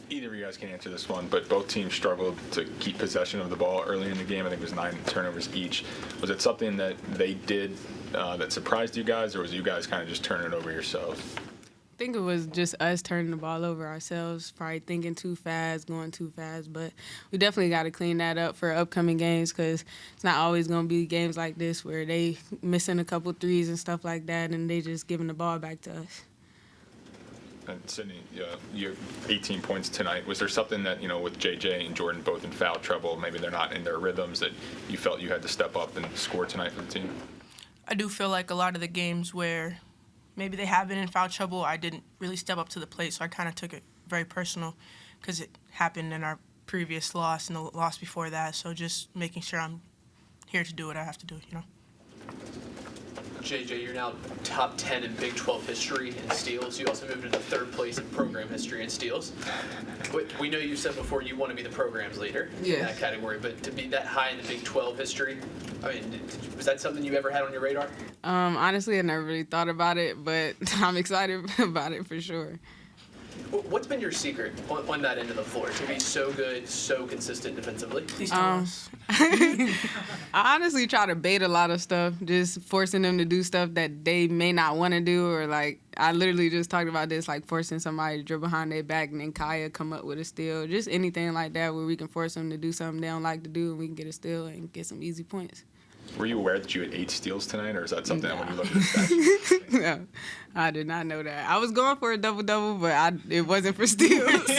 either of you guys can answer this one, but both teams struggled to keep possession of the ball early in the game. I think it was 9 turnovers each. Was it something that they did that surprised you guys, or was you guys kind of just turning it over yourselves? I think it was just us turning the ball over ourselves, probably thinking too fast, going too fast. But we definitely got to clean that up for upcoming games, because it's not always going to be games like this where they missing a couple threes and stuff like that, and they just giving the ball back to us. And Sydney, you have 18 points tonight. Was there something that, with JJ and Jordan both in foul trouble, maybe they're not in their rhythms, that you felt you had to step up and score tonight for the team? I do feel like a lot of the games where maybe they have been in foul trouble, I didn't really step up to the plate, so I kind of took it very personal because it happened in our previous loss and the loss before that. So just making sure I'm here to do what I have to do, JJ, you're now top 10 in Big 12 history in steals. You also moved into third place in program history in steals. We know you said before you want to be the program's leader in that category, but to be that high in the Big 12 history, I mean, was that something you ever had on your radar? Honestly, I never really thought about it, but I'm excited about it for sure. What's been your secret on that end of the floor to be so good, so consistent defensively? I honestly try to bait a lot of stuff, just forcing them to do stuff that they may not want to do, or like I literally just talked about this, like forcing somebody to dribble behind their back and then Kaya come up with a steal, just anything like that where we can force them to do something they don't like to do and we can get a steal and get some easy points. Were you aware that you had 8 steals tonight, or is that something that when you look at the stats? No, I did not know that. I was going for a double-double, but it wasn't for steals.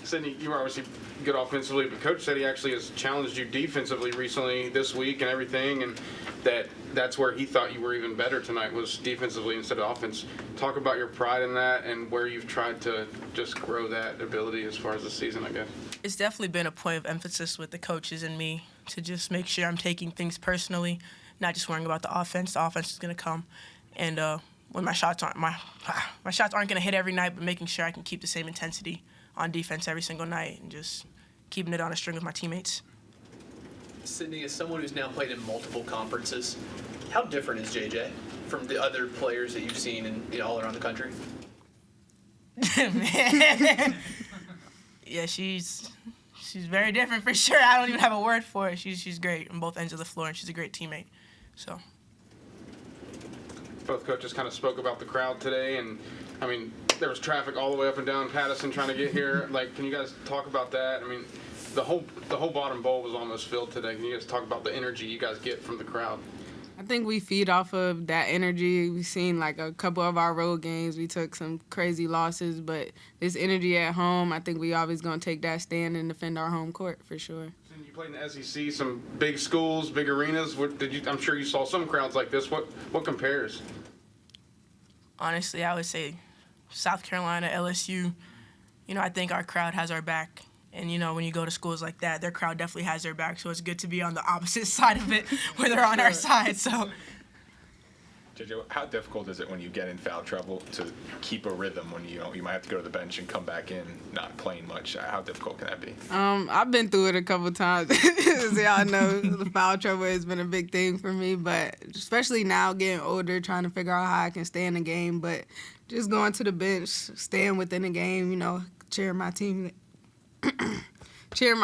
Sydney, you were obviously good offensively, but Coach said he actually has challenged you defensively recently this week and everything, and that's where he thought you were even better tonight, was defensively instead of offense. Talk about your pride in that and where you've tried to just grow that ability as far as the season, I guess. It's definitely been a point of emphasis with the coaches and me to just make sure I'm taking things personally, not just worrying about the offense. The offense is going to come, and when my shots aren't going to hit every night, but making sure I can keep the same intensity on defense every single night and just keeping it on a string with my teammates. Sydney, as someone who's now played in multiple conferences, how different is JJ from the other players that you've seen in all around the country? Yeah, she's very different for sure. I don't even have a word for it. She's great on both ends of the floor, and she's a great teammate. So. Both coaches kind of spoke about the crowd today, and I mean, there was traffic all the way up and down Patterson trying to get here. Like, can you guys talk about that? I mean, the whole bottom bowl was almost filled today. Can you guys talk about the energy you guys get from the crowd? I think we feed off of that energy. We've seen like a couple of our road games. We took some crazy losses, but this energy at home, I think we always going to take that stand and defend our home court for sure. You played in the SEC, some big schools, big arenas. I'm sure you saw some crowds like this. What compares? Honestly, I would say South Carolina, LSU. I think our crowd has our back. And, when you go to schools like that, their crowd definitely has their back. So it's good to be on the opposite side of it where they're on our side. So, JJ, how difficult is it when you get in foul trouble to keep a rhythm when you might have to go to the bench and come back in not playing much? How difficult can that be? I've been through it a couple times. As y'all know, the foul trouble has been a big thing for me, but especially now getting older, trying to figure out how I can stay in the game. But just going to the bench, staying within the game, cheering my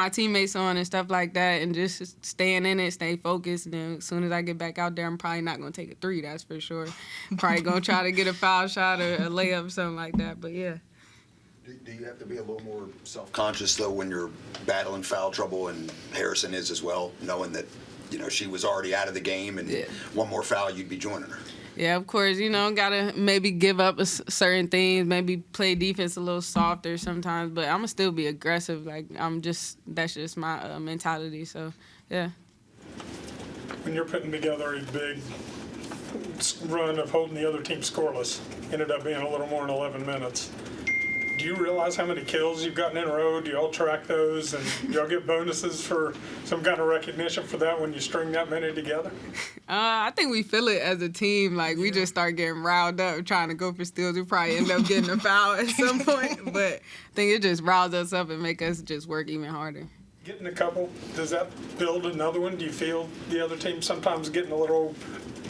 teammates on and stuff like that, and just staying in it, stay focused. And then as soon as I get back out there, I'm probably not going to take a 3, that's for sure. I'm probably going to try to get a foul shot or a layup or something like that, but yeah. Do you have to be a little more self-conscious, though, when you're battling foul trouble, and Harrison is as well, knowing that, she was already out of the game, and one more foul, you'd be joining her? Yeah, of course, gotta maybe give up certain things, maybe play defense a little softer sometimes, but I'm gonna still be aggressive. Like, that's just my mentality, so, yeah. When you're putting together a big run of holding the other team scoreless, ended up being a little more than 11 minutes. Do you realize how many kills you've gotten in a row? Do y'all track those? And do y'all get bonuses for some kind of recognition for that when you string that many together? I think we feel it as a team. Like, we just start getting riled up trying to go for steals. We probably end up getting a foul at some point. But I think it just riles us up and make us just work even harder. Getting a couple, does that build another one? Do you feel the other team sometimes getting a little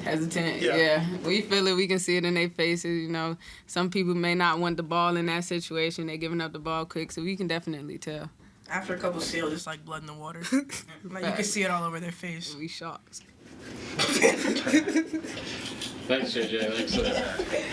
hesitant? Yeah. Yeah. We feel it. We can see it in their faces. You know, some people may not want the ball in that situation. They're giving up the ball quick, so we can definitely tell. After a couple steals, it's like blood in the water. Like you can see it all over their face. We shocked. Thanks, JJ. Thanks.